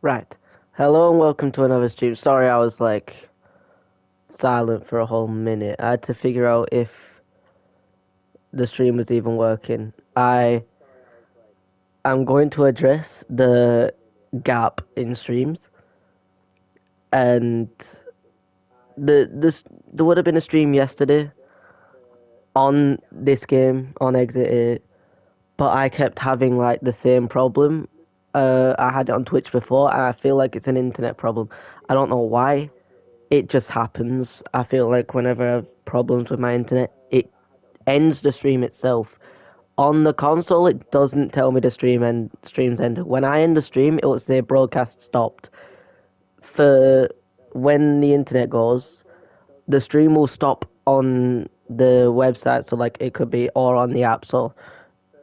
Right. Hello and welcome to another stream. Sorry I was like silent for a whole minute. I had to figure out if the stream was even working. I'm going to address the gap in streams and there would have been a stream yesterday on this game on Exit 8, but I kept having like the same problem. I had it on Twitch before and I feel like it's an internet problem. I don't know why. It just happens. I feel like whenever I have problems with my internet, it ends the stream itself. On the console, it doesn't tell me the stream's ended. When I end the stream, it will say broadcast stopped. For when the internet goes, the stream will stop on the website, so like it could be or on the app, so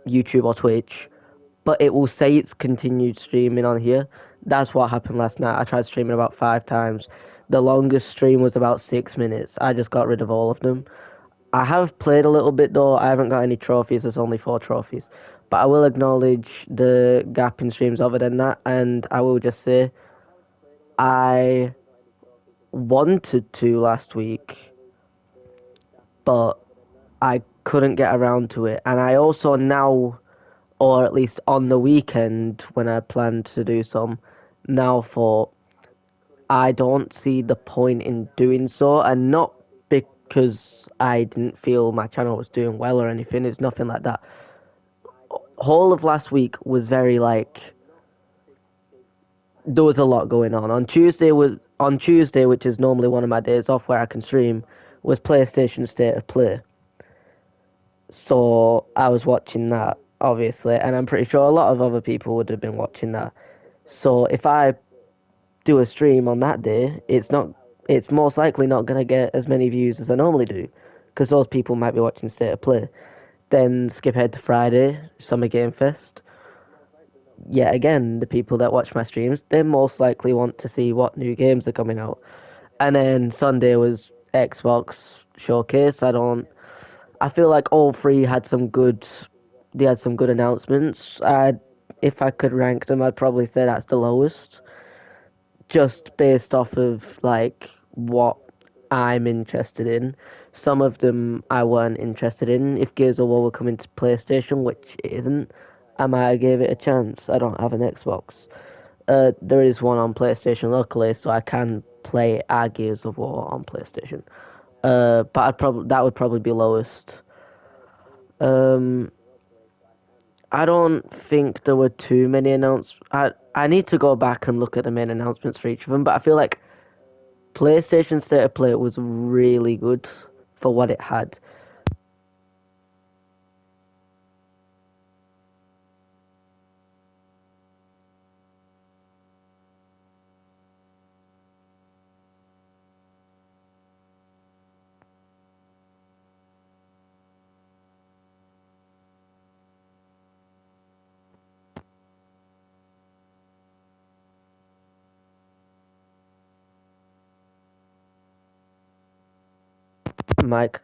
YouTube or Twitch, but it will say it's continued streaming on here. That's what happened last night. I tried streaming about 5 times. The longest stream was about 6 minutes. I just got rid of all of them. I have played a little bit though. I haven't got any trophies. There's only 4 trophies. But I will acknowledge the gap in streams other than that, and I will just say I wanted to last week, but I couldn't get around to it. And I also now, or at least on the weekend when I planned to do some, now thought I don't see the point in doing so, and not because I didn't feel my channel was doing well or anything. It's nothing like that. Whole of last week was very like there was a lot going on. On Tuesday, which is normally one of my days off where I can stream, was PlayStation State of Play. So I was watching that obviously, and I'm pretty sure a lot of other people would have been watching that. So if I do a stream on that day, it's most likely not going to get as many views as I normally do, because those people might be watching State of Play. Then skip ahead to Friday, Summer Game Fest. Yet again, the people that watch my streams, they most likely want to see what new games are coming out. And then Sunday was Xbox Showcase. I feel like all three had some good. They had some good announcements. If I could rank them, I'd probably say that's the lowest, just based off of like what I'm interested in. Some of them I weren't interested in. If Gears of War were coming to PlayStation, which it isn't, I might have gave it a chance. I don't have an Xbox. There is one on PlayStation locally, so I can play our Gears of War on PlayStation. But that would probably be lowest. Um, I don't think there were too many announcements. I need to go back and look at the main announcements for each of them, but I feel like PlayStation State of Play was really good for what it had. Mic,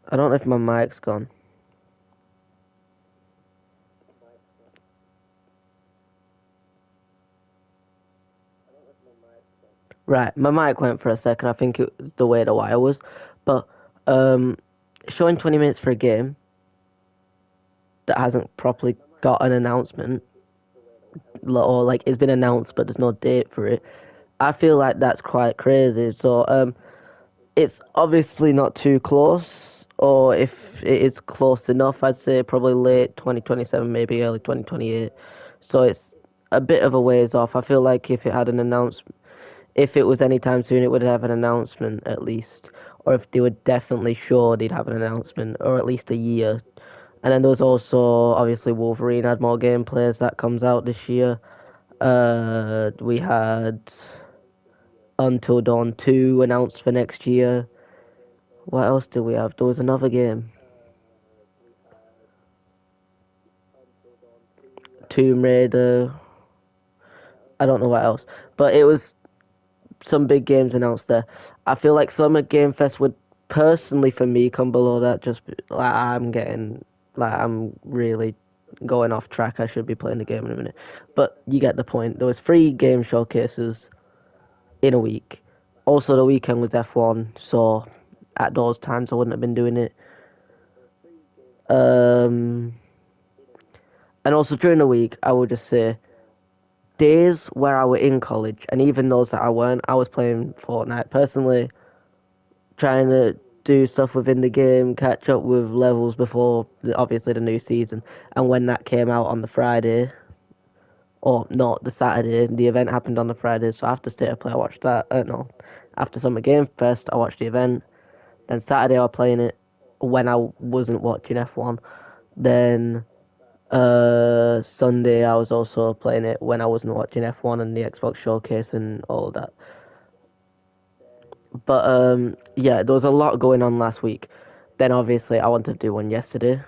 I don't know if my mic's gone. Right, my mic went for a second. I think it was the way the wire was, but um, showing 20 minutes for a game that hasn't properly got an announcement, or like it's been announced but there's no date for it. I feel like that's quite crazy. So it's obviously not too close, or if it is close enough, I'd say probably late 2027, maybe early 2028. So it's a bit of a ways off. I feel like if it had an announcement, if it was anytime soon, it would have an announcement at least, or if they were definitely sure they'd have an announcement, or at least a year. And then there was also obviously Wolverine had more gameplays that comes out this year. We had Until Dawn 2 announced for next year. What else do we have? There was another game. Tomb Raider. I don't know what else. But it was some big games announced there. I feel like Summer Game Fest would personally for me come below that, just like I'm really going off track. I should be playing the game in a minute. But you get the point. There was 3 game showcases in a week. Also, the weekend was F1, so at those times I wouldn't have been doing it. And also during the week, I would just say days where I were in college, and even those that I weren't, I was playing Fortnite personally, trying to do stuff within the game, catch up with levels before obviously the new season. And when that came out on the Friday, or not the Saturday, the event happened on the Friday, so after State of Play I watched that. No, after Summer Game Fest I watched the event. Then Saturday I was playing it when I wasn't watching F1. Then Sunday I was also playing it when I wasn't watching F1 and the Xbox Showcase and all of that. But yeah, there was a lot going on last week. Then obviously I wanted to do one yesterday,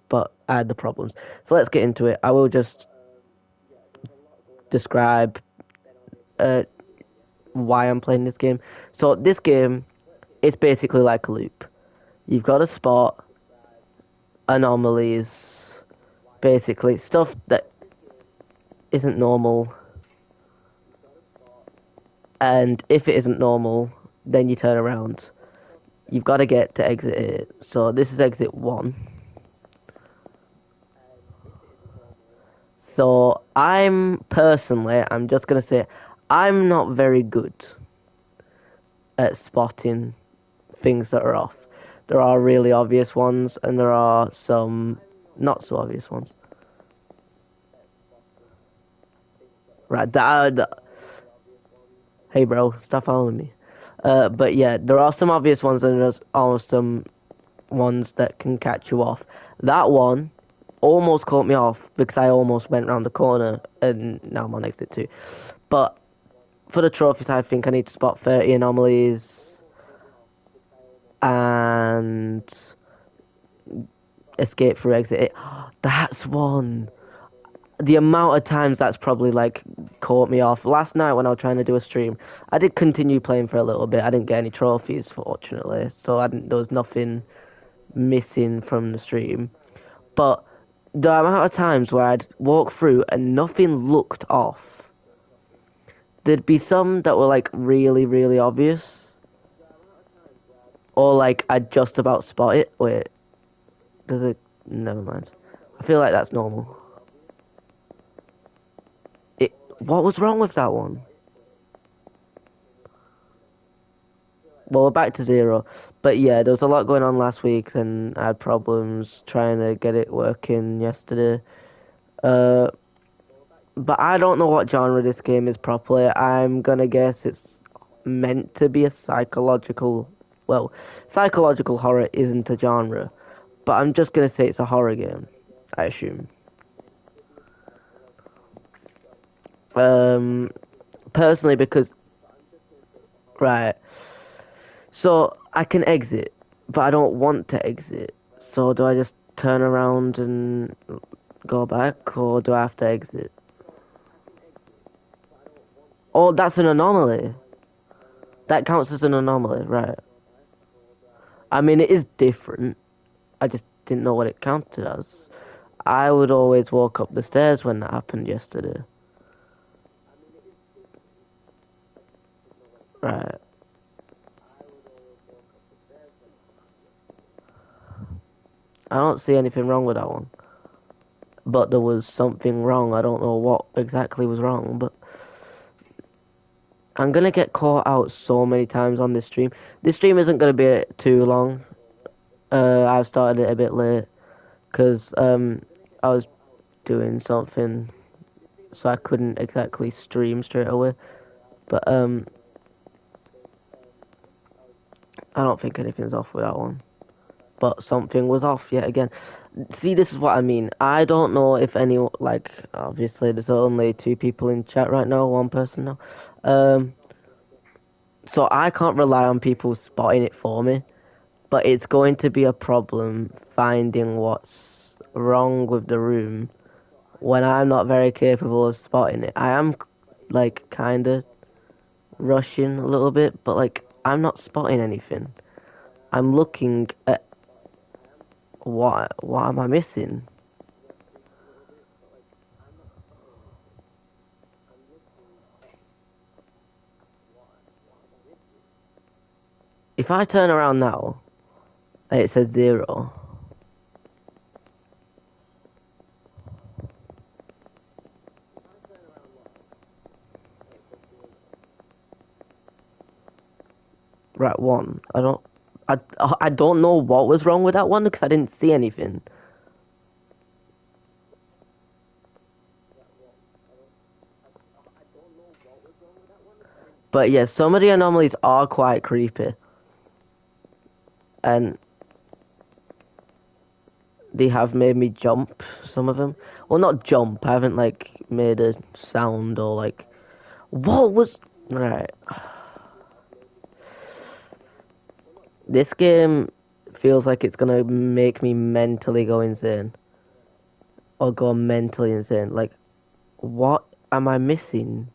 but I had the problems. So let's get into it. I will just describe why I'm playing this game. So this game is basically like a loop. You've got to spot anomalies, basically stuff that isn't normal. And if it isn't normal, then you turn around. You've got to get to exit 8. So this is exit 1. So I'm just going to say, I'm not very good at spotting things that are off. There are really obvious ones, and there are some not so obvious ones. Right, hey bro, stop following me. But yeah, there are some obvious ones, and there's almost some ones that can catch you off. That one almost caught me off because I almost went round the corner, and now I'm on exit 2. But for the trophies, I think I need to spot 30 anomalies and escape through exit 8. That's one. The amount of times that's probably like caught me off. Last night when I was trying to do a stream, I did continue playing for a little bit. I didn't get any trophies, fortunately, so there was nothing missing from the stream. But the amount of times where I'd walk through and nothing looked off, there'd be some that were like really, really obvious, or like I'd just about spot it. Wait, does it? Never mind. I feel like that's normal. What was wrong with that one? Well, we're back to 0. But yeah, there was a lot going on last week, and I had problems trying to get it working yesterday. But I don't know what genre this game is properly. I'm gonna guess it's meant to be a psychological... Well, psychological horror isn't a genre, but I'm just gonna say it's a horror game, I assume. Personally, because... Right. So, I can exit, but I don't want to exit. So, do I just turn around and go back, or do I have to exit? Oh, that's an anomaly. That counts as an anomaly, right. I mean, it is different. I just didn't know what it counted as. I would always walk up the stairs when that happened yesterday. Right. I don't see anything wrong with that one. But there was something wrong. I don't know what exactly was wrong, but I'm gonna get caught out so many times on this stream. This stream isn't gonna be too long. I've started it a bit late because I was doing something, so I couldn't exactly stream straight away. But I don't think anything's off with that one. But something was off yet again. See, this is what I mean. I don't know if any, like, obviously there's only 2 people in chat right now, 1 person now. So I can't rely on people spotting it for me. But it's going to be a problem finding what's wrong with the room when I'm not very capable of spotting it. I am, like, kind of rushing a little bit, but, like, I'm not spotting anything. I'm looking at what am I missing? If I turn around now, and it says 0. Right, 1. I don't know what was wrong with that one because I didn't see anything. But yeah, some of the anomalies are quite creepy. And they have made me jump, some of them. Well, not jump, I haven't like made a sound or like... What was... Right. This game feels like it's gonna make me mentally go insane. Or go mentally insane. Like, what am I missing?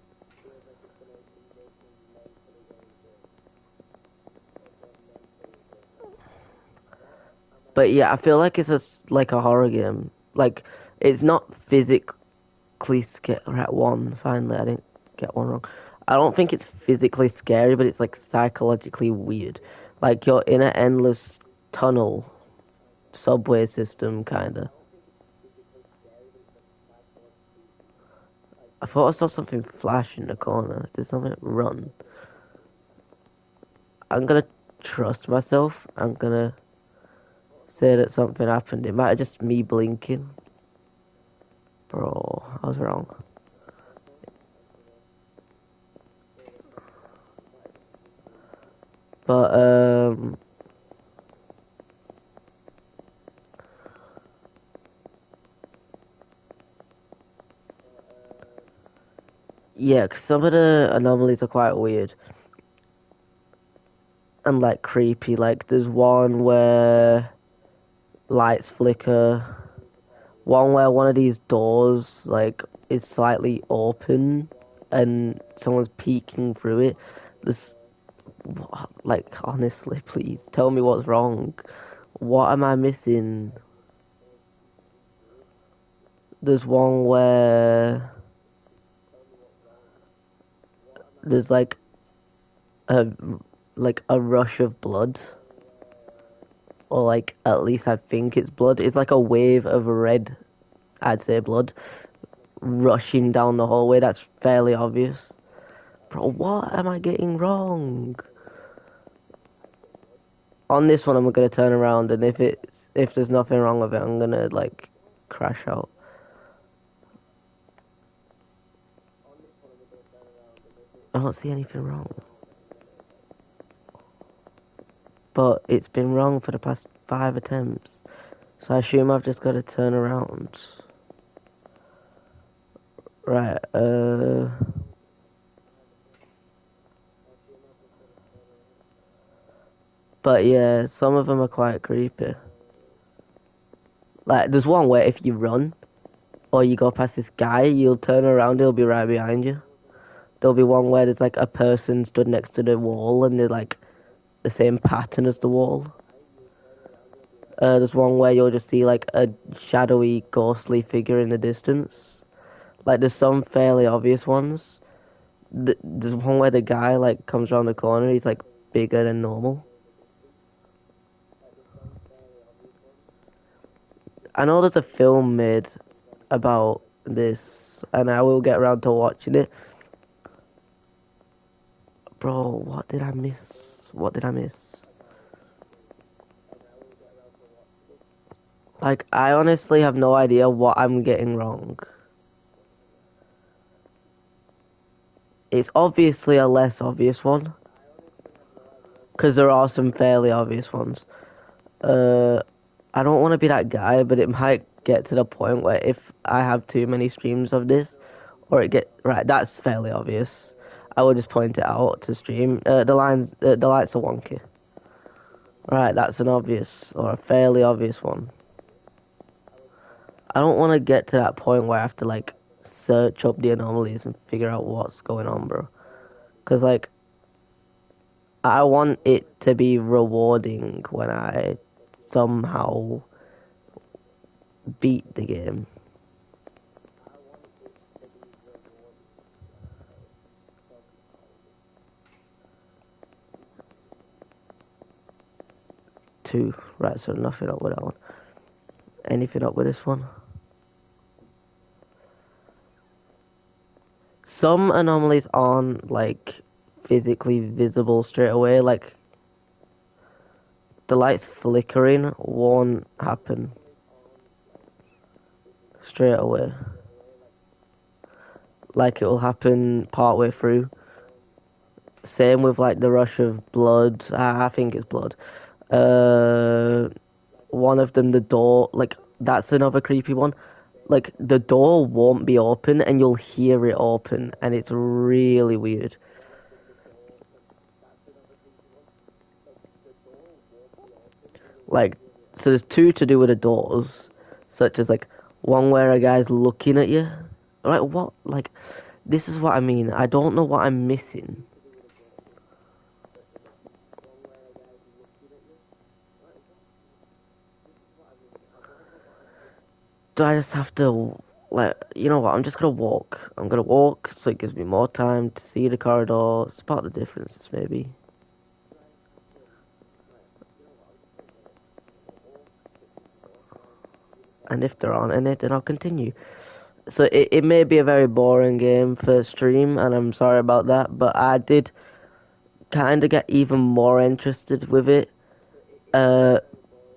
But yeah, I feel like it's like a horror game. Like, it's not physically scary. Right, 1. Finally, I didn't get 1 wrong. I don't think it's physically scary, but it's like psychologically weird. Like, you're in an endless tunnel, subway system, kinda. I thought I saw something flash in the corner. Did something run? I'm gonna trust myself. I'm gonna say that something happened. It might have just me blinking. Bro, I was wrong. But, yeah, 'cause some of the anomalies are quite weird. And, like, creepy. Like, there's one where lights flicker. One where one of these doors, like, is slightly open. And someone's peeking through it. There's... Like, honestly, please, tell me what's wrong. What am I missing? There's one where there's a like a rush of blood, or like at least I think it's blood. It's like a wave of red, I'd say blood, rushing down the hallway. That's fairly obvious. Bro, what am I getting wrong? On this one, I'm gonna turn around, and if there's nothing wrong with it, I'm gonna like crash out. I don't see anything wrong. But it's been wrong for the past 5 attempts. So I assume I've just got to turn around. Right, But yeah, some of them are quite creepy. Like, there's one where if you run, or you go past this guy, you'll turn around, he'll be right behind you. There'll be one where there's like a person stood next to the wall, and they're like the same pattern as the wall. There's one where you'll just see like a shadowy, ghostly figure in the distance. Like, there's some fairly obvious ones. There's one where the guy like comes around the corner, he's like bigger than normal. I know there's a film made about this, and I will get around to watching it. Bro, what did I miss? What did I miss? Like, I honestly have no idea what I'm getting wrong. It's obviously a less obvious one, because there are some fairly obvious ones. I don't want to be that guy, but it might get to the point where if I have too many streams of this, or it get right, that's fairly obvious. I will just point it out to stream. The lights are wonky. Right, that's an obvious or a fairly obvious one. I don't want to get to that point where I have to like search up the anomalies and figure out what's going on, bro. Because like I want it to be rewarding when I somehow beat the game. 2. Right, so nothing up with that one. Anything up with this one? Some anomalies aren't like physically visible straight away. Like the lights flickering won't happen straight away. Like it will happen partway through. Same with like the rush of blood. I think it's blood. One of them, the door, like that's another creepy one. Like the door won't be open and you'll hear it open and it's really weird. Like, so there's 2 to do with the doors, such as like one where a guy's looking at you. Like what? Like, this is what I mean. I don't know what I'm missing. Do I just have to, like, you know what? I'm just gonna walk. I'm gonna walk so it gives me more time to see the corridor, spot the differences maybe. And if there aren't any, then I'll continue. So it may be a very boring game for stream, and I'm sorry about that, but I did kind of get even more interested with it uh,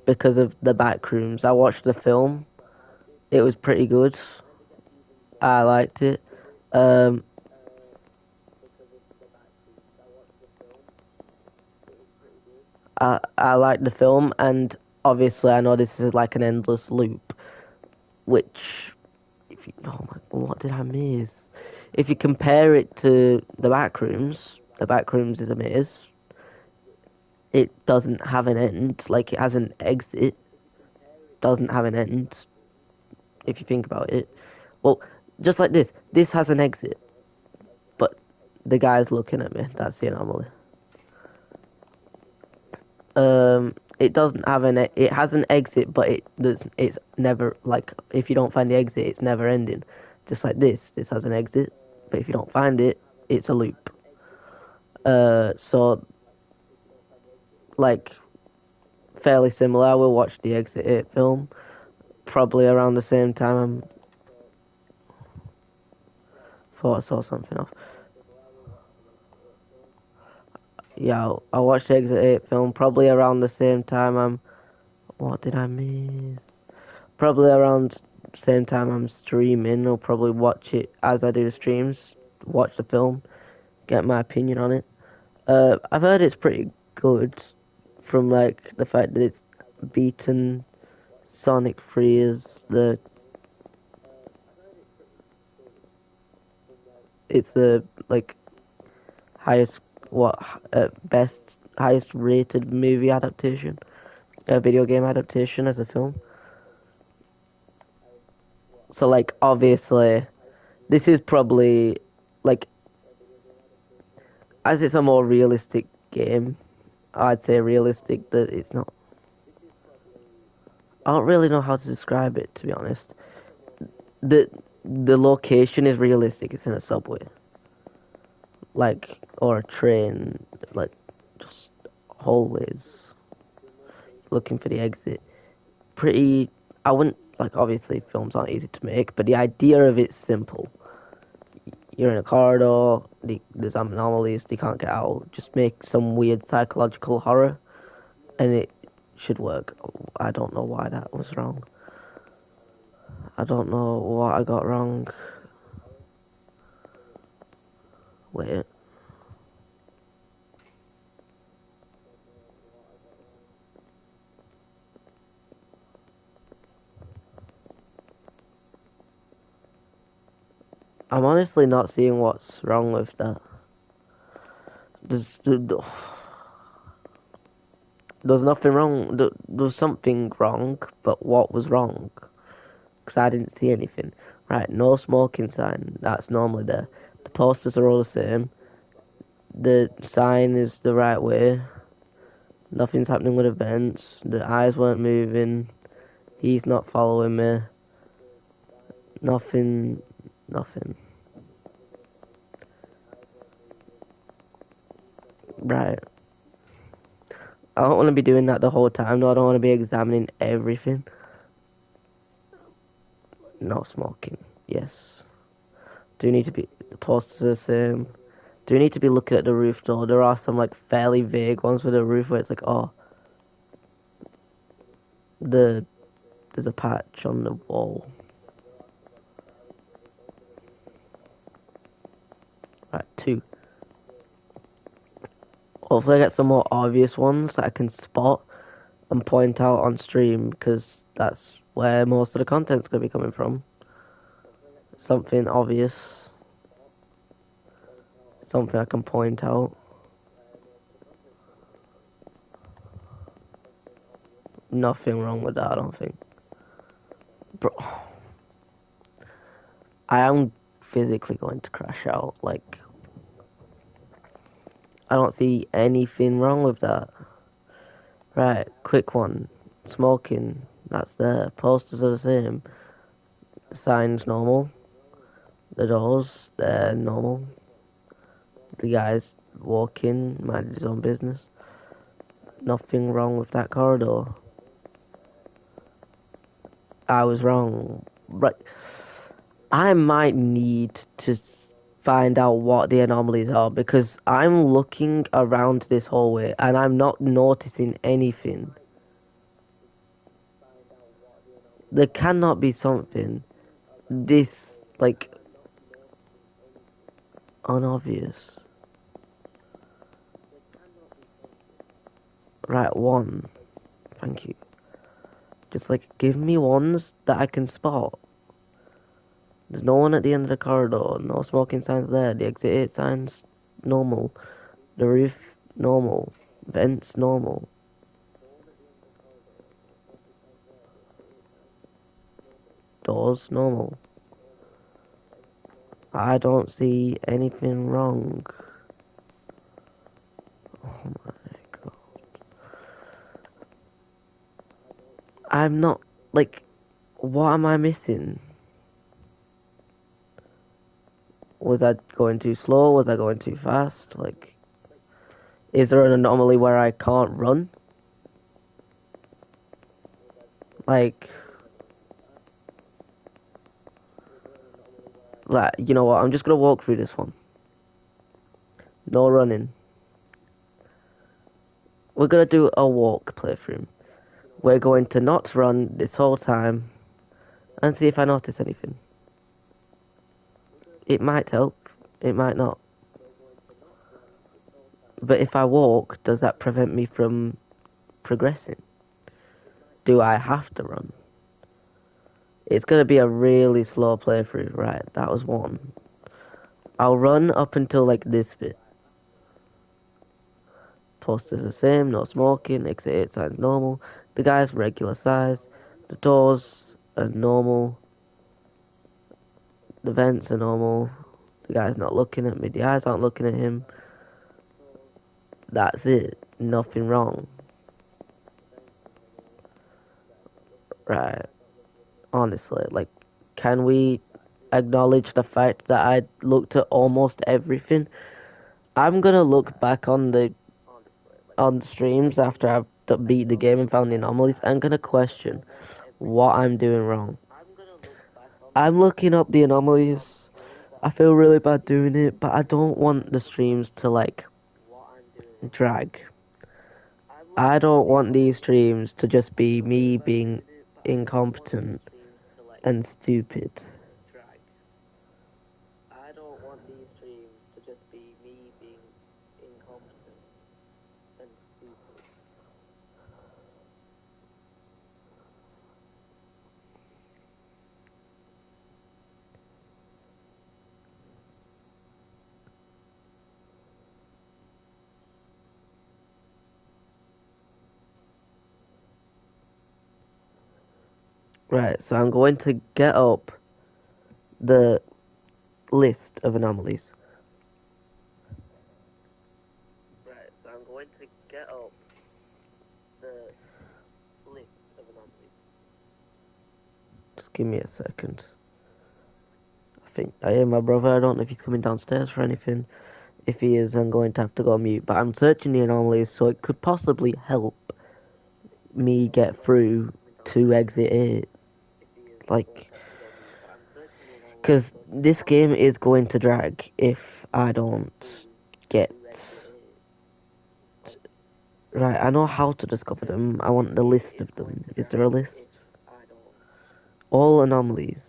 because of the back rooms. I watched the film. It was pretty good. I liked it. Um, I liked the film, and obviously I know this is like an endless loop, which, if you, oh my, what did I miss? If you compare it to the back rooms is a maze. It doesn't have an end. Like it has an exit, doesn't have an end. If you think about it, well, just like this has an exit, but the guy's looking at me. That's the anomaly. It doesn't have an. It has an exit, but it's never like if you don't find the exit, it's never ending. Just like this has an exit, but if you don't find it, it's a loop. So like fairly similar. I will watch the Exit 8 film probably around the same time. Thought I saw something off. Yeah, I watched the Exit 8 film probably around the same time what did I miss? Probably around the same time I'm streaming. I'll probably watch it as I do the streams, watch the film, get my opinion on it. I've heard it's pretty good from like the fact that it's beaten Sonic 3 as it's the like highest best highest rated movie adaptation, video game adaptation as a film. So like obviously this is probably like as it's a more realistic game, I'd say realistic that it's not. I don't really know how to describe it to be honest. The the location is realistic. It's in a subway, like or a train, like just hallways, looking for the exit. Pretty. I wouldn't like. Obviously, films aren't easy to make, but the idea of it's simple. You're in a corridor. There's anomalies. They can't get out. Just make some weird psychological horror, and it should work. I don't know why that was wrong. I don't know what I got wrong. Wait. I'm honestly not seeing what's wrong with that. There's, there's nothing wrong. There's something wrong, but what was wrong? Because I didn't see anything. Right, no smoking sign. That's normally there. The posters are all the same. The sign is the right way. Nothing's happening with events. The eyes weren't moving. He's not following me. Nothing. Nothing. Right. I don't want to be doing that the whole time. No, I don't want to be examining everything. No smoking. Yes. Do you need to be the posters are the same? Do you need to be looking at the roof door? There are some like fairly vague ones with the roof where it's like, oh, the there's a patch on the wall. Right, 2. Hopefully I get some more obvious ones that I can spot and point out on stream because that's where most of the content's going to be coming from. Something obvious. Something I can point out. Nothing wrong with that, I don't think. Bro, I am physically going to crash out. Like, I don't see anything wrong with that. Right, quick one. Smoking, that's there. Posters are the same. Signs normal. The doors, they're normal. The guy's walking, minding his own business. Nothing wrong with that corridor. I was wrong. Right. I might need to find out what the anomalies are because I'm looking around this hallway and I'm not noticing anything. There cannot be something this, like, unobvious. Right, 1. Thank you. Just, like, give me ones that I can spot. There's no one at the end of the corridor. No smoking signs there. The exit 8 signs, normal. The roof, normal. Vents, normal. Doors, normal. I don't see anything wrong. Oh my god. I'm not, like, what am I missing? Was I going too slow? Was I going too fast? Like, is there an anomaly where I can't run? Like, you know what? I'm just gonna walk through this one. No running. We're gonna do a walk playthrough. We're going to not run this whole time and see if I notice anything. It might help. It might not. But if I walk, does that prevent me from progressing? Do I have to run? It's gonna be a really slow playthrough. Right, that was 1. I'll run up until like this bit. Posters the same, no smoking, exit 8 signs normal. The guy's regular size. The doors are normal. The vents are normal. The guy's not looking at me. The eyes aren't looking at him. That's it. Nothing wrong. Right. Honestly, like, can we acknowledge the fact that I looked at almost everything? I'm gonna look back on the streams after I've beat the game and found the anomalies. I'm gonna question what I'm doing wrong. I'm looking up the anomalies. I feel really bad doing it, but I don't want the streams to like drag. I don't want these streams to just be me being incompetent and stupid. I don't want these streams to just be me being incompetent and stupid. Right, so I'm going to get up the list of anomalies. Right, so I'm going to get up the list of anomalies. Just give me a second. I think I hear my brother. I don't know if he's coming downstairs for anything. If he is, I'm going to have to go mute. But I'm searching the anomalies, so it could possibly help me get through to exit 8. Like, because this game is going to drag if I don't get... Right, I know how to discover them. I want the list of them. Is there a list? All anomalies.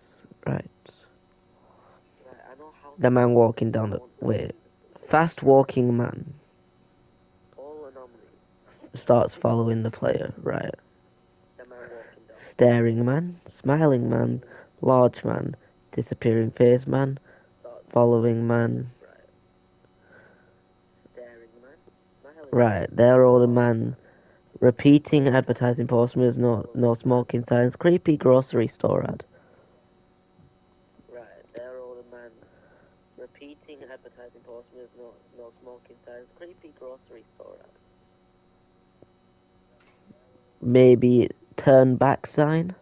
Right. The man walking down the... Wait. Fast walking man starts following the player. Right. Staring man. Smiling man. Large man. Disappearing face man. Following man. Right, they're all the man. Repeating advertising posters, no smoking signs. Creepy grocery store ad. Right, they're all the man. Repeating advertising posters, no smoking signs. Creepy grocery store ad. Maybe turn back sign.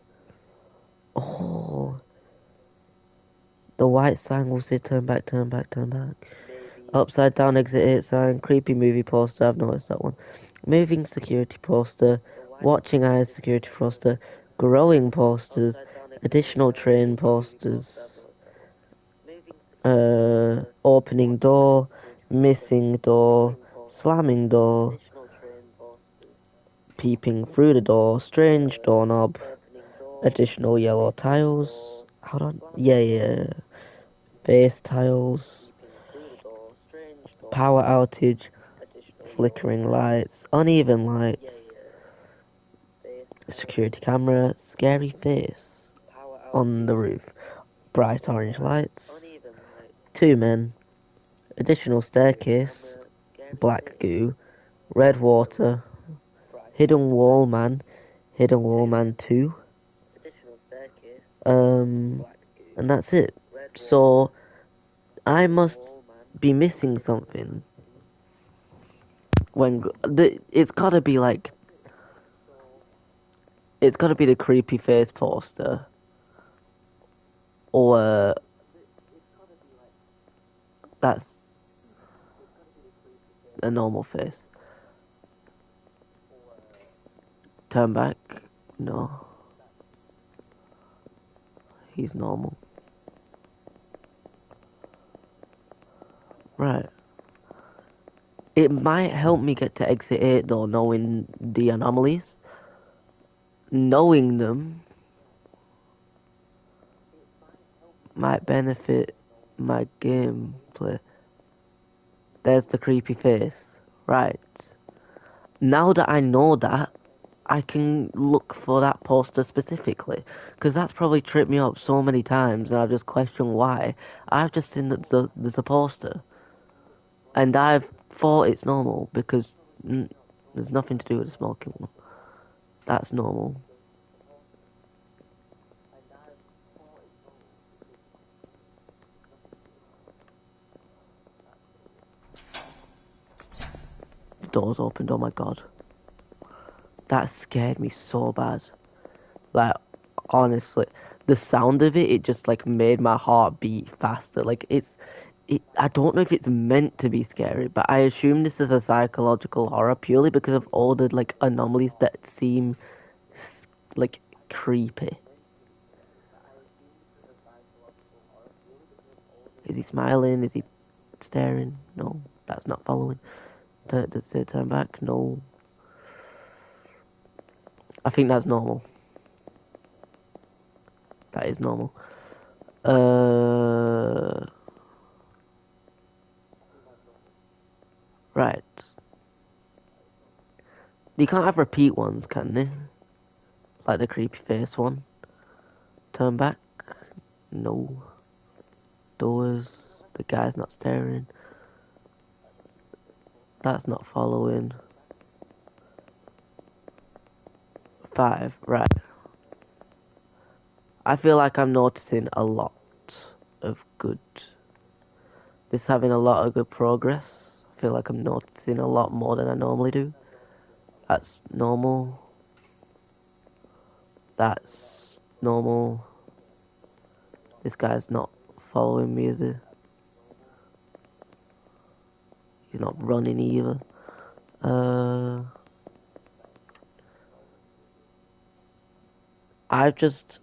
Oh, the white sign will say turn back, turn back, turn back. Upside down exit 8 sign. Creepy movie poster. I've noticed that one. Moving security poster. Watching eyes security poster. Growing posters. Additional train posters. Opening door. Missing door. Slamming door. Peeping through the door. Strange doorknob. Additional yellow tiles. Hold on. Yeah. Base tiles. Power outage. Flickering lights. Uneven lights. Security camera. Scary face. On the roof. Bright orange lights. 2 men. Additional staircase. Black goo. Red water. Hidden wall man. Hidden wall man 2. And that's it. So I must be missing something. It's gotta be like, it's gotta be the creepy face poster, or that's a normal face. Turn back, no, he's normal. Right. It might help me get to exit 8 though, knowing the anomalies. Knowing them might benefit my gameplay. There's the creepy face. Right. Now that I know that, I can look for that poster specifically. Because that's probably tripped me up so many times and I've just questioned why. I've just seen that there's a poster. And I've thought it's normal because there's nothing to do with the smoking one. That's normal. The door's opened, oh my god. That scared me so bad. Like, honestly. The sound of it just like made my heart beat faster. Like, I don't know if it's meant to be scary, but I assume this is a psychological horror purely because of all the like anomalies that seem like creepy. Is he smiling? Is he staring? No, that's not following. Does it turn back? No. I think that's normal. That is normal. Right. You can't have repeat ones, can they? Like the creepy face one. Turn back? No. Doors. The guy's not staring. That's not following. 5, right. I feel like I'm noticing a lot of good. This is having a lot of good progress. I feel like I'm noticing a lot more than I normally do. That's normal. That's normal. This guy's not following me, is he? He's not running either. I've just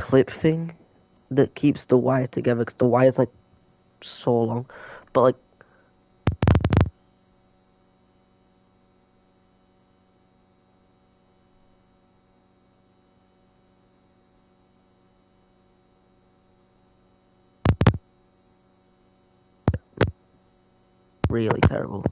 clip thing that keeps the wire together because the wire's like so long, but like really terrible.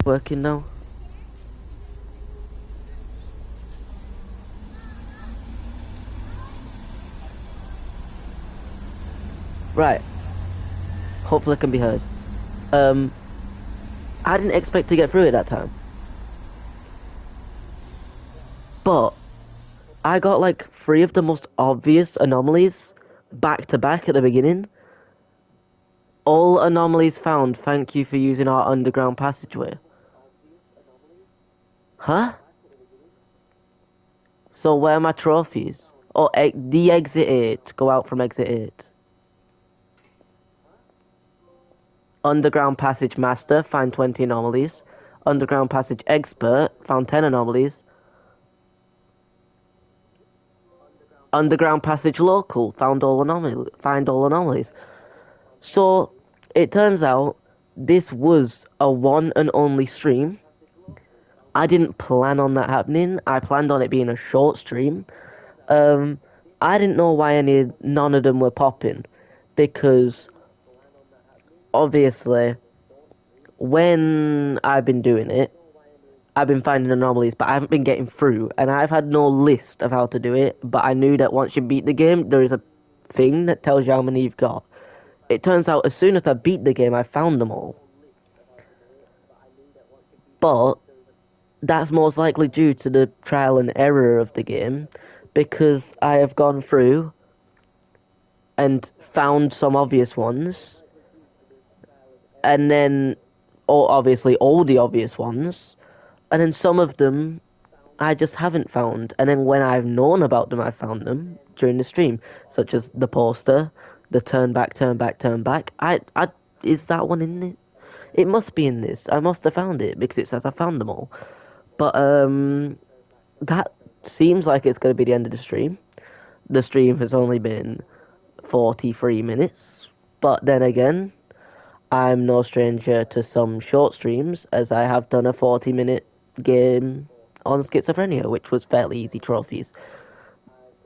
Working now? Right. Hopefully I can be heard. Um, I didn't expect to get through it that time. But I got like three of the most obvious anomalies back to back at the beginning. All anomalies found, thank you for using our underground passageway. Huh? So where are my trophies? Oh, the exit 8. Go out from exit 8. Underground passage master, find 20 anomalies. Underground passage expert, found 10 anomalies. Underground passage local, find all anomalies. So it turns out this was a one and only stream. I didn't plan on that happening. I planned on it being a short stream. Um, I didn't know why none of them were popping, because obviously when I've been doing it, I've been finding anomalies, but I haven't been getting through, and I've had no list of how to do it. But I knew that once you beat the game, there is a thing that tells you how many you've got. It turns out as soon as I beat the game, I found them all. But that's most likely due to the trial and error of the game, because I have gone through and found some obvious ones, and then, or obviously all the obvious ones, and then some of them I just haven't found. And then when I've known about them, I've found them during the stream, such as the poster, the turn back, turn back, turn back. Is that one in it? It must be in this. I must have found it because it says I found them all. But that seems like it's going to be the end of the stream. The stream has only been 43 minutes, but then again, I'm no stranger to some short streams, as I have done a 40-minute game on schizophrenia, which was fairly easy trophies.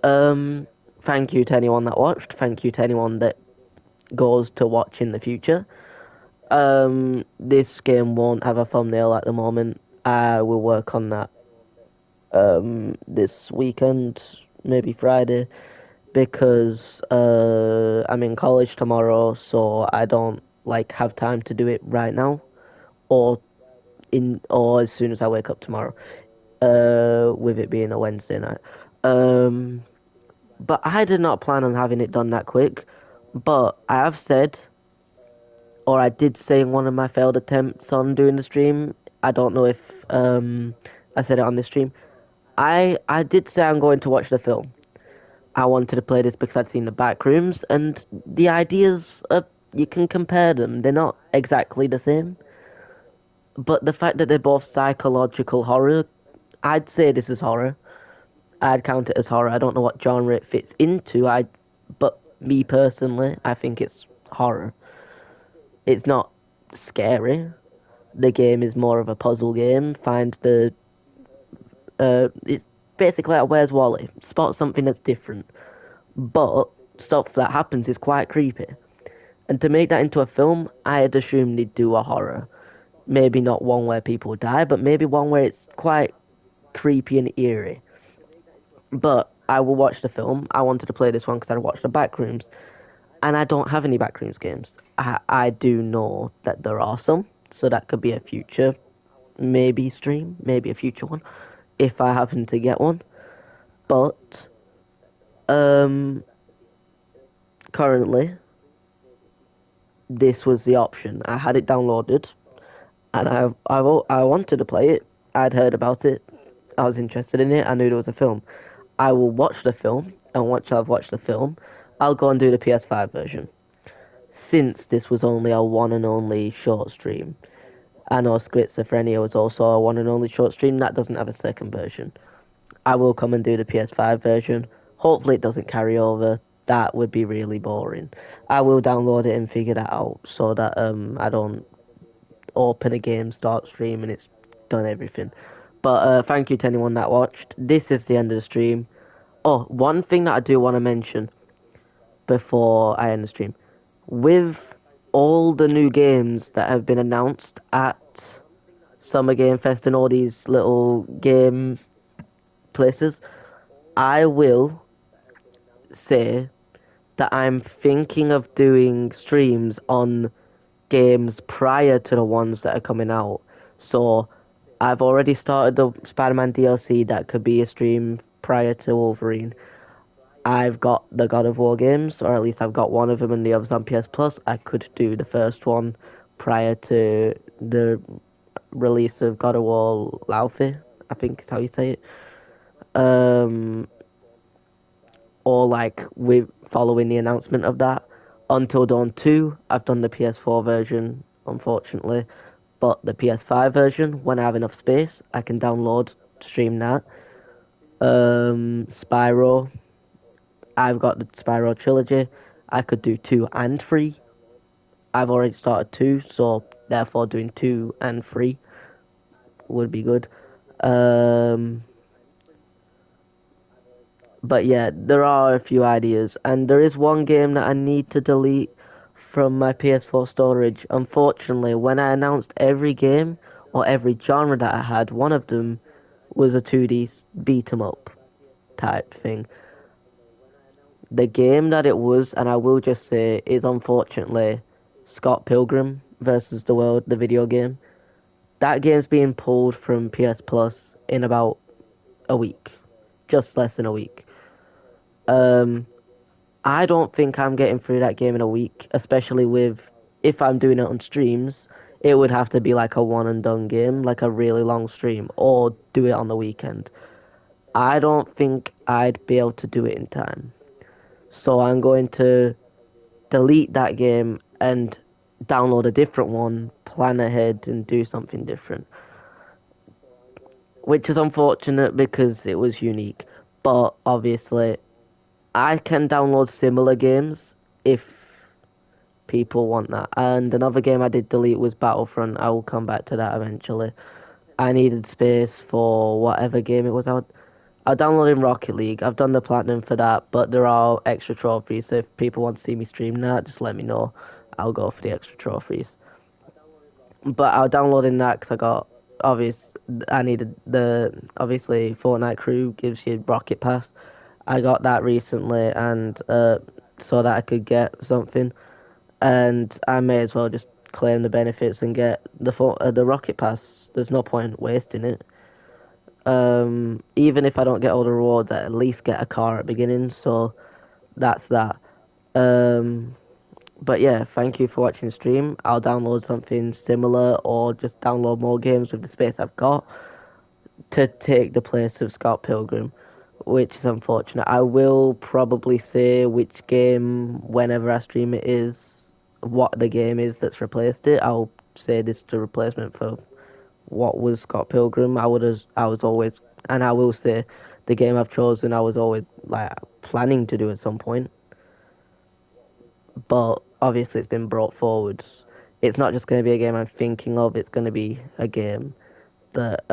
Um, Thank you to anyone that watched. Thank you to anyone that goes to watch in the future. This game won't have a thumbnail at the moment. I will work on that this weekend, maybe Friday, because I'm in college tomorrow, so I don't like have time to do it right now, or as soon as I wake up tomorrow. With it being a Wednesday night. But I did not plan on having it done that quick. But I have said, or I did say in one of my failed attempts on doing the stream, I don't know if I said it on the stream. I did say I'm going to watch the film. I wanted to play this because I'd seen the back rooms, and the ideas are, you can compare them. They're not exactly the same. But the fact that they're both psychological horror, I'd say this is horror. I'd count it as horror. I don't know what genre it fits into. But me personally, I think it's horror. It's not scary. The game is more of a puzzle game. It's basically like Where's Wally? Spot something that's different. But stuff that happens is quite creepy. And to make that into a film, I had assumed they'd do a horror. Maybe not one where people die, but maybe one where it's quite creepy and eerie. But I will watch the film. I wanted to play this one because I watched the Backrooms, and I don't have any Backrooms games. I do know that there are some, so that could be a future, maybe stream, maybe a future one, if I happen to get one. But currently, this was the option. I had it downloaded, and I wanted to play it. I'd heard about it. I was interested in it. I knew there was a film. I will watch the film, and once I've watched the film, I'll go and do the PS5 version. Since this was only a one and only short stream, I know Schizophrenia was also a one and only short stream that doesn't have a second version. I will come and do the PS5 version. Hopefully it doesn't carry over. That would be really boring. I will download it and figure that out so that I don't open a game, start stream, and it's done everything. But thank you to anyone that watched. This is the end of the stream. Oh, one thing that I do want to mention before I end the stream. With all the new games that have been announced at Summer Game Fest and all these little game places, I will say that I'm thinking of doing streams on games prior to the ones that are coming out. So I've already started the Spider-Man DLC that could be a stream prior to Wolverine. I've got the God of War games, or at least I've got one of them, and the others on PS Plus. I could do the first one prior to the release of God of War Laufey, I think is how you say it. Um, or like with following the announcement of that. Until Dawn 2, I've done the PS4 version, unfortunately, but the PS5 version, when I have enough space, I can download, stream that. Spyro, I've got the Spyro trilogy. I could do 2 and 3. I've already started 2, so therefore doing 2 and 3 would be good. But yeah, there are a few ideas, and there is one game that I need to delete from my PS4 storage. Unfortunately, when I announced every game or every genre that I had, one of them was a 2D beat 'em up type thing. The game that it was, and I will just say, is unfortunately Scott Pilgrim versus the World, the video game. That game's being pulled from PS Plus in about a week, just less than a week. I don't think I'm getting through that game in a week, especially with if I'm doing it on streams. It would have to be like a one and done game, like a really long stream, or do it on the weekend. I don't think I'd be able to do it in time. So I'm going to delete that game and download a different one, plan ahead, and do something different. Which is unfortunate because it was unique. But obviously, I can download similar games if people want that. And another game I did delete was Battlefront. I will come back to that eventually. I needed space for whatever game it was. I downloaded Rocket League. I've done the platinum for that, but there are extra trophies. So if people want to see me stream that, just let me know. I'll go for the extra trophies. But I was downloading that because I got I needed the obviously Fortnite Crew gives you Rocket Pass. I got that recently, and so that I could get something, and I may as well just claim the benefits and get the Rocket Pass. There's no point wasting it. Even if I don't get all the rewards, I at least get a car at the beginning. So that's that. But yeah, thank you for watching the stream. I'll download something similar or just download more games with the space I've got to take the place of Scott Pilgrim, which is unfortunate. I will probably say which game, whenever I stream it, is what the game is that's replaced it. I'll say this is the replacement for what was Scott Pilgrim. I was always, and I will say the game I've chosen, I was always like planning to do at some point. But obviously it's been brought forward. It's not just going to be a game I'm thinking of, it's going to be a game that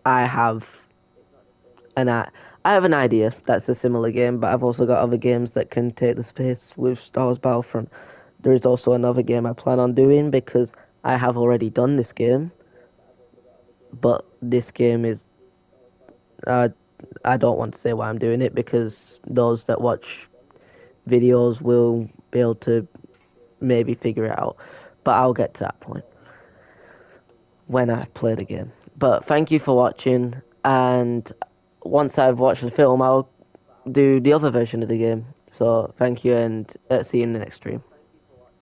I have I have an idea that's a similar game, but I've also got other games that can take the space with Star Wars Battlefront. There is also another game I plan on doing because I have already done this game, but this game is I don't want to say why I'm doing it because those that watch videos will be able to maybe figure it out. But I'll get to that point when I play the game. But thank you for watching, and once I've watched the film, I'll do the other version of the game. So thank you, and see you in the next stream.